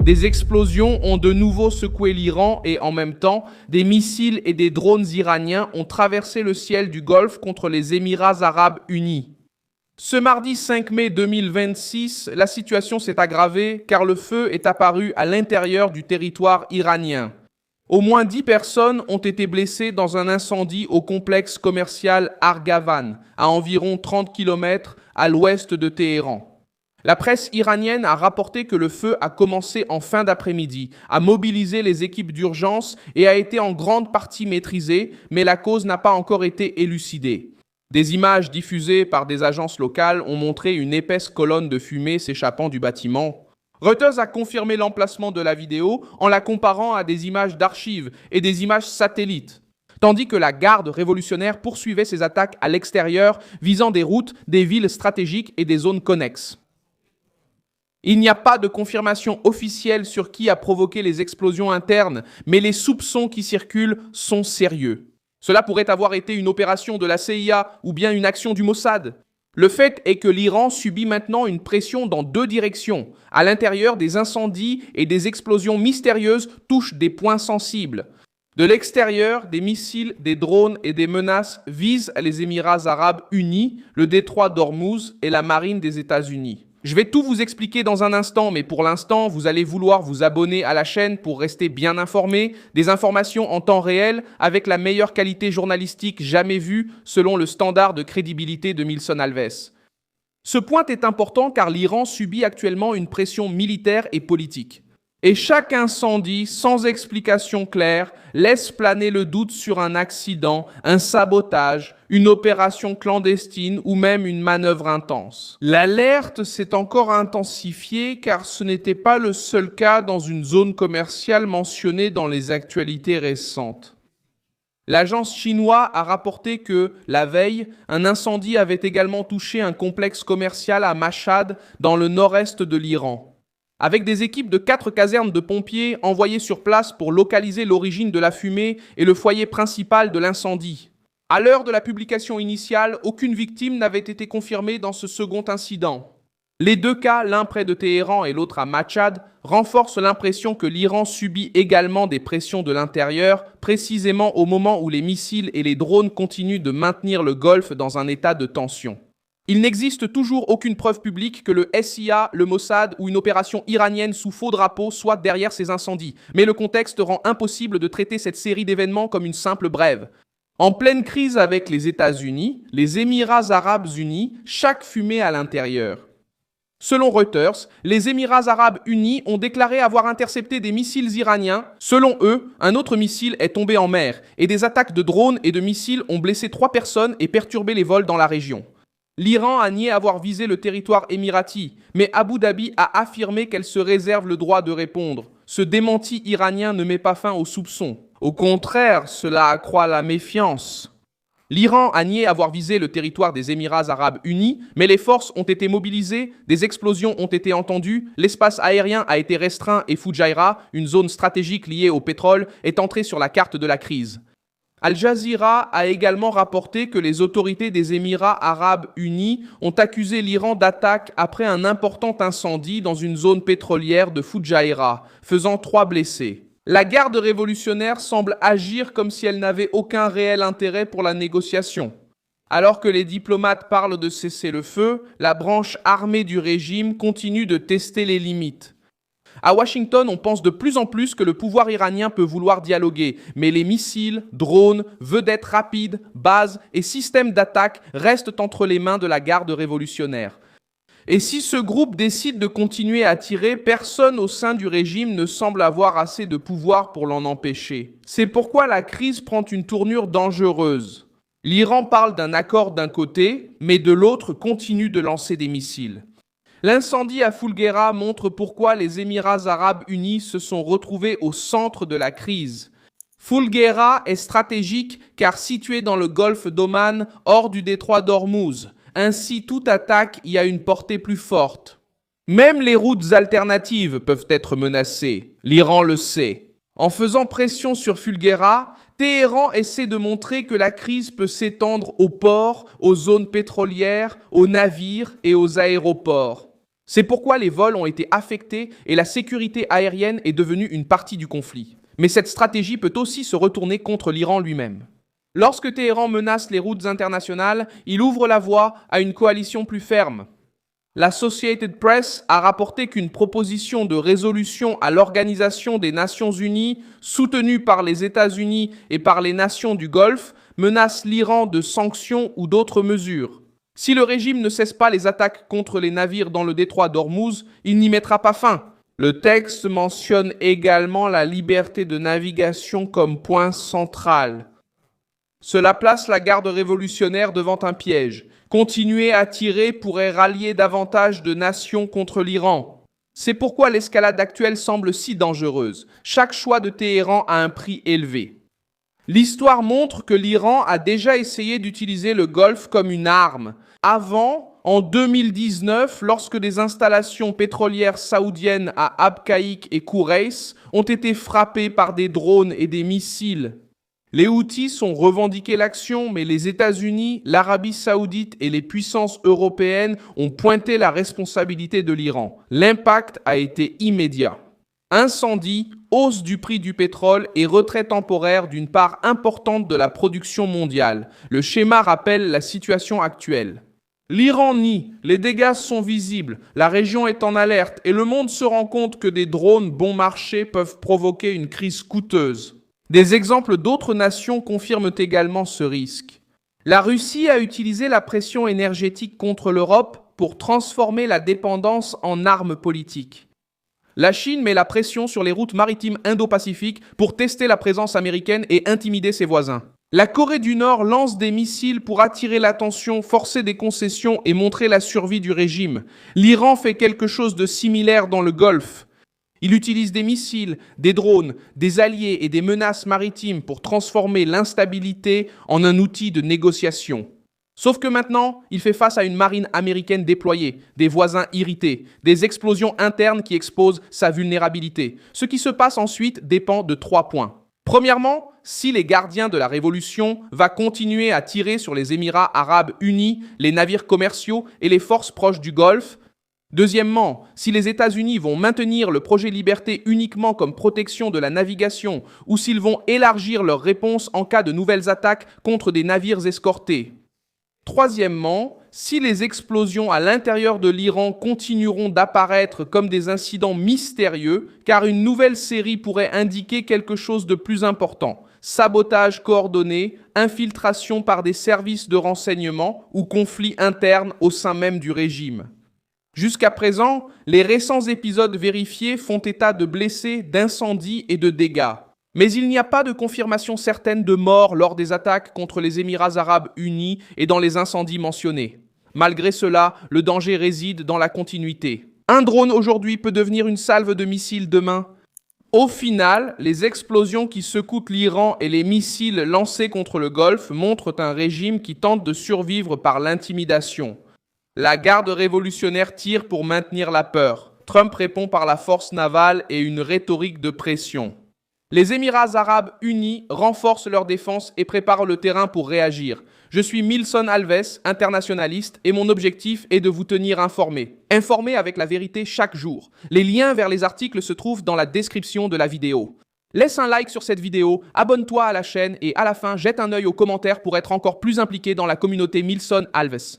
Des explosions ont de nouveau secoué l'Iran et en même temps, des missiles et des drones iraniens ont traversé le ciel du Golfe contre les Émirats arabes unis. Ce mardi 5 mai 2026, la situation s'est aggravée car le feu est apparu à l'intérieur du territoire iranien. Au moins 10 personnes ont été blessées dans un incendie au complexe commercial Argavan, à environ 30 km à l'ouest de Téhéran. La presse iranienne a rapporté que le feu a commencé en fin d'après-midi, a mobilisé les équipes d'urgence et a été en grande partie maîtrisé, mais la cause n'a pas encore été élucidée. Des images diffusées par des agences locales ont montré une épaisse colonne de fumée s'échappant du bâtiment. Reuters a confirmé l'emplacement de la vidéo en la comparant à des images d'archives et des images satellites, tandis que la garde révolutionnaire poursuivait ses attaques à l'extérieur visant des routes, des villes stratégiques et des zones connexes. Il n'y a pas de confirmation officielle sur qui a provoqué les explosions internes, mais les soupçons qui circulent sont sérieux. Cela pourrait avoir été une opération de la CIA ou bien une action du Mossad. Le fait est que l'Iran subit maintenant une pression dans deux directions. À l'intérieur, des incendies et des explosions mystérieuses touchent des points sensibles. De l'extérieur, des missiles, des drones et des menaces visent les Émirats arabes unis, le détroit d'Ormuz et la marine des États-Unis. Je vais tout vous expliquer dans un instant, mais pour l'instant, vous allez vouloir vous abonner à la chaîne pour rester bien informé, des informations en temps réel avec la meilleure qualité journalistique jamais vue selon le standard de crédibilité de Milson Alves. Ce point est important car l'Iran subit actuellement une pression militaire et politique. Et chaque incendie, sans explication claire, laisse planer le doute sur un accident, un sabotage, une opération clandestine ou même une manœuvre intense. L'alerte s'est encore intensifiée car ce n'était pas le seul cas dans une zone commerciale mentionnée dans les actualités récentes. L'agence chinoise a rapporté que, la veille, un incendie avait également touché un complexe commercial à Mashhad, dans le nord-est de l'Iran, avec des équipes de 4 casernes de pompiers envoyées sur place pour localiser l'origine de la fumée et le foyer principal de l'incendie. À l'heure de la publication initiale, aucune victime n'avait été confirmée dans ce second incident. Les deux cas, l'un près de Téhéran et l'autre à Mashhad, renforcent l'impression que l'Iran subit également des pressions de l'intérieur, précisément au moment où les missiles et les drones continuent de maintenir le Golfe dans un état de tension. Il n'existe toujours aucune preuve publique que le SIA, le Mossad ou une opération iranienne sous faux drapeau soit derrière ces incendies, mais le contexte rend impossible de traiter cette série d'événements comme une simple brève. En pleine crise avec les États-Unis, les Émirats arabes unis, chaque fumée à l'intérieur. Selon Reuters, les Émirats arabes unis ont déclaré avoir intercepté des missiles iraniens. Selon eux, un autre missile est tombé en mer et des attaques de drones et de missiles ont blessé 3 personnes et perturbé les vols dans la région. L'Iran a nié avoir visé le territoire émirati, mais Abu Dhabi a affirmé qu'elle se réserve le droit de répondre. Ce démenti iranien ne met pas fin aux soupçons. Au contraire, cela accroît la méfiance. L'Iran a nié avoir visé le territoire des Émirats arabes unis, mais les forces ont été mobilisées, des explosions ont été entendues, l'espace aérien a été restreint et Fujairah, une zone stratégique liée au pétrole, est entrée sur la carte de la crise. Al Jazeera a également rapporté que les autorités des Émirats arabes unis ont accusé l'Iran d'attaque après un important incendie dans une zone pétrolière de Fujairah, faisant 3 blessés. La garde révolutionnaire semble agir comme si elle n'avait aucun réel intérêt pour la négociation. Alors que les diplomates parlent de cesser le feu, la branche armée du régime continue de tester les limites. À Washington, on pense de plus en plus que le pouvoir iranien peut vouloir dialoguer, mais les missiles, drones, vedettes rapides, bases et systèmes d'attaque restent entre les mains de la garde révolutionnaire. Et si ce groupe décide de continuer à tirer, personne au sein du régime ne semble avoir assez de pouvoir pour l'en empêcher. C'est pourquoi la crise prend une tournure dangereuse. L'Iran parle d'un accord d'un côté, mais de l'autre continue de lancer des missiles. L'incendie à Fulguera montre pourquoi les Émirats arabes unis se sont retrouvés au centre de la crise. Fulguera est stratégique car situé dans le golfe d'Oman, hors du détroit d'Ormuz. Ainsi, toute attaque y a une portée plus forte. Même les routes alternatives peuvent être menacées. L'Iran le sait. En faisant pression sur Fulguera, Téhéran essaie de montrer que la crise peut s'étendre aux ports, aux zones pétrolières, aux navires et aux aéroports. C'est pourquoi les vols ont été affectés et la sécurité aérienne est devenue une partie du conflit. Mais cette stratégie peut aussi se retourner contre l'Iran lui-même. Lorsque Téhéran menace les routes internationales, il ouvre la voie à une coalition plus ferme. L'Associated Press a rapporté qu'une proposition de résolution à l'Organisation des Nations Unies, soutenue par les États-Unis et par les nations du Golfe, menace l'Iran de sanctions ou d'autres mesures. Si le régime ne cesse pas les attaques contre les navires dans le détroit d'Ormuz, il n'y mettra pas fin. Le texte mentionne également la liberté de navigation comme point central. Cela place la garde révolutionnaire devant un piège. Continuer à tirer pourrait rallier davantage de nations contre l'Iran. C'est pourquoi l'escalade actuelle semble si dangereuse. Chaque choix de Téhéran a un prix élevé. L'histoire montre que l'Iran a déjà essayé d'utiliser le Golfe comme une arme. Avant, en 2019, lorsque des installations pétrolières saoudiennes à Abqaiq et Khurais ont été frappées par des drones et des missiles. Les Houthis ont revendiqué l'action, mais les États-Unis, l'Arabie saoudite et les puissances européennes ont pointé la responsabilité de l'Iran. L'impact a été immédiat. Incendie, hausse du prix du pétrole et retrait temporaire d'une part importante de la production mondiale. Le schéma rappelle la situation actuelle. L'Iran nie, les dégâts sont visibles, la région est en alerte et le monde se rend compte que des drones bon marché peuvent provoquer une crise coûteuse. Des exemples d'autres nations confirment également ce risque. La Russie a utilisé la pression énergétique contre l'Europe pour transformer la dépendance en arme politique. La Chine met la pression sur les routes maritimes indo-pacifiques pour tester la présence américaine et intimider ses voisins. La Corée du Nord lance des missiles pour attirer l'attention, forcer des concessions et montrer la survie du régime. L'Iran fait quelque chose de similaire dans le Golfe. Il utilise des missiles, des drones, des alliés et des menaces maritimes pour transformer l'instabilité en un outil de négociation. Sauf que maintenant, il fait face à une marine américaine déployée, des voisins irrités, des explosions internes qui exposent sa vulnérabilité. Ce qui se passe ensuite dépend de 3 points. Premièrement, si les gardiens de la révolution vont continuer à tirer sur les Émirats arabes unis, les navires commerciaux et les forces proches du Golfe. Deuxièmement, si les États-Unis vont maintenir le projet Liberté uniquement comme protection de la navigation ou s'ils vont élargir leur réponse en cas de nouvelles attaques contre des navires escortés. Troisièmement, si les explosions à l'intérieur de l'Iran continueront d'apparaître comme des incidents mystérieux, car une nouvelle série pourrait indiquer quelque chose de plus important. Sabotage coordonné, infiltration par des services de renseignement ou conflits internes au sein même du régime. Jusqu'à présent, les récents épisodes vérifiés font état de blessés, d'incendies et de dégâts. Mais il n'y a pas de confirmation certaine de morts lors des attaques contre les Émirats arabes unis et dans les incendies mentionnés. Malgré cela, le danger réside dans la continuité. Un drone aujourd'hui peut devenir une salve de missiles demain. Au final, les explosions qui secouent l'Iran et les missiles lancés contre le Golfe montrent un régime qui tente de survivre par l'intimidation. La garde révolutionnaire tire pour maintenir la peur. Trump répond par la force navale et une rhétorique de pression. Les Émirats arabes unis renforcent leur défense et préparent le terrain pour réagir. Je suis Milson Alves, internationaliste, et mon objectif est de vous tenir informés. Informés avec la vérité chaque jour. Les liens vers les articles se trouvent dans la description de la vidéo. Laisse un like sur cette vidéo, abonne-toi à la chaîne et à la fin, jette un œil aux commentaires pour être encore plus impliqué dans la communauté Milson Alves.